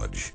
knowledge.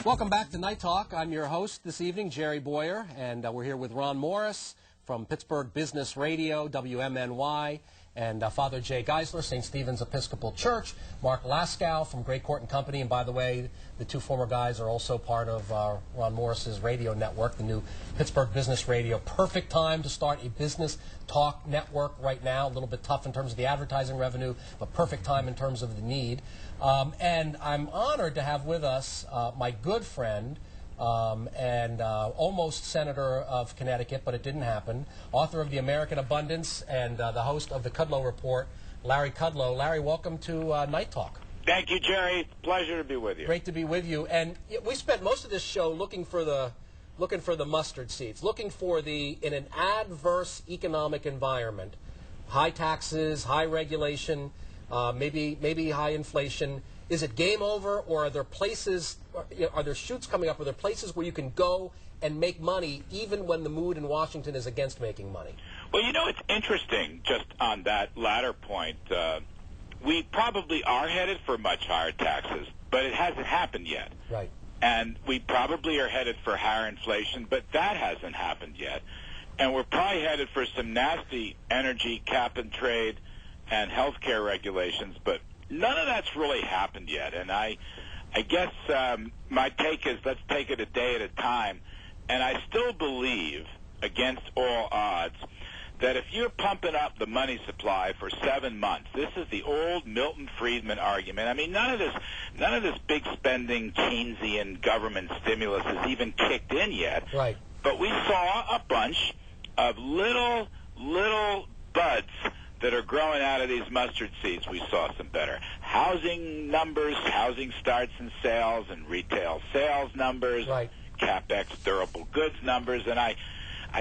Welcome back to Night Talk. I'm your host this evening, Jerry Bowyer, and we're here with Ron Morris from Pittsburgh Business Radio, WMNY, and Father Jay Geisler, St. Stephen's Episcopal Church, Mark Laskow from Great Court and Company, and by the way, the two former guys are also part of Ron Morris's radio network, the new Pittsburgh Business Radio. Perfect time to start a business talk network right now. A little bit tough in terms of the advertising revenue, but perfect time in terms of the need. And I'm honored to have with us my good friend and almost Senator of Connecticut, but it didn't happen, author of The American Abundance and the host of the Kudlow Report, Larry Kudlow. Larry, welcome to Night Talk. Thank you, Jerry. Pleasure to be with you. Great to be with you. And we spent most of this show looking for the mustard seeds, looking for in an adverse economic environment, high taxes, high regulation, maybe high inflation. Is it game over, or are there places, are there shoots coming up? Are there places where you can go and make money even when the mood in Washington is against making money? Well, you know, it's interesting just on that latter point. We probably are headed for much higher taxes, but it hasn't happened yet. Right. And we probably are headed for higher inflation, but that hasn't happened yet. And we're probably headed for some nasty energy cap and trade and health care regulations, but none of that's really happened yet. And I guess my take is let's take it a day at a time. And I still believe, against all odds, that if you're pumping up the money supply for 7 months, this is the old Milton Friedman argument. I mean, none of this big spending Keynesian government stimulus has even kicked in yet. Right. But we saw a bunch of little buds that are growing out of these mustard seeds. We saw some better housing numbers, housing starts and sales, and retail sales numbers, right. CapEx durable goods numbers, and I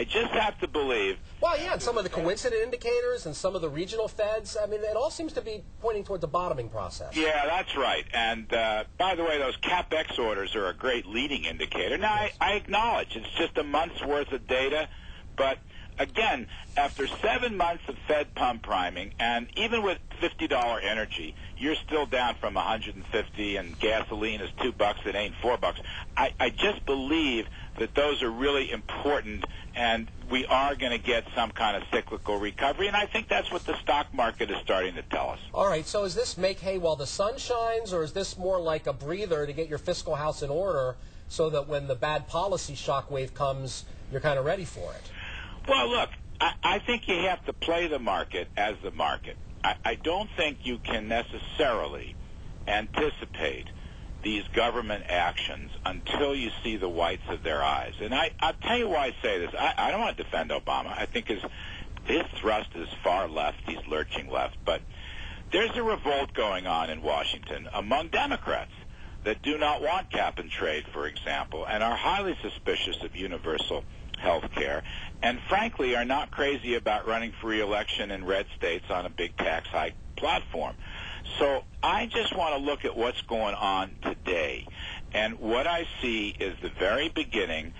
just have to believe. Well, yeah, and some of the coincident indicators and some of the regional feds, I mean, it all seems to be pointing toward the bottoming process. Yeah, that's right. And by the way, those CapEx orders are a great leading indicator. Now, Yes. I acknowledge it's just a month's worth of data, but again, after 7 months of Fed pump priming, and even with $50 energy, you're still down from $150, and gasoline is $2. It ain't $4. I just believe that those are really important, and we are going to get some kind of cyclical recovery, and I think that's what the stock market is starting to tell us. All right, so is this make hay while the sun shines, or is this more like a breather to get your fiscal house in order so that when the bad policy shockwave comes, you're kind of ready for it? Well, look, I think you have to play the market as the market. I don't think you can necessarily anticipate these government actions until you see the whites of their eyes. And I'll tell you why I say this. I don't want to defend Obama. I think his thrust is far left. He's lurching left. But there's a revolt going on in Washington among Democrats that do not want cap and trade, for example, and are highly suspicious of universal health care, and frankly are not crazy about running for re-election in red states on a big tax hike platform. So I just want to look at what's going on today. And what I see is the very beginning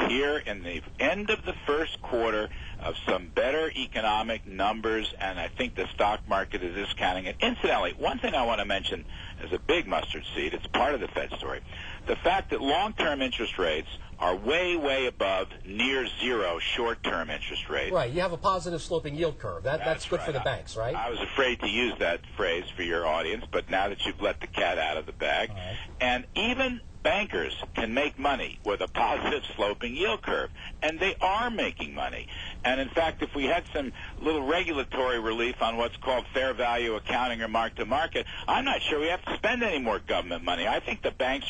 here in the end of the first quarter of some better economic numbers, and I think the stock market is discounting it. Incidentally, one thing I want to mention is a big mustard seed. It's part of the Fed story. The fact that long-term interest rates are way, way above near zero short-term interest rates. Right. You have a positive sloping yield curve. That's good right. For the banks, right? I was afraid to use that phrase for your audience, but now that you've let the cat out of the bag. Right. And even bankers can make money with a positive sloping yield curve, and they are making money. And in fact, if we had some little regulatory relief on what's called fair value accounting or mark-to-market, I'm not sure we have to spend any more government money. I think the banks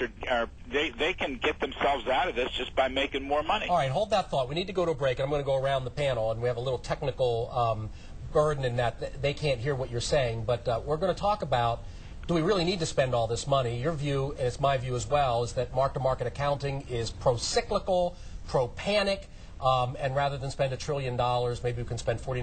they can get themselves out of this just by making more money. All right, hold that thought. We need to go to a break, and I'm going to go around the panel, and we have a little technical burden in that they can't hear what you're saying, but we're going to talk about, do we really need to spend all this money? Your view, and it's my view as well, is that mark-to-market accounting is pro-cyclical, pro-panic, and rather than spend $1 trillion, maybe we can spend $49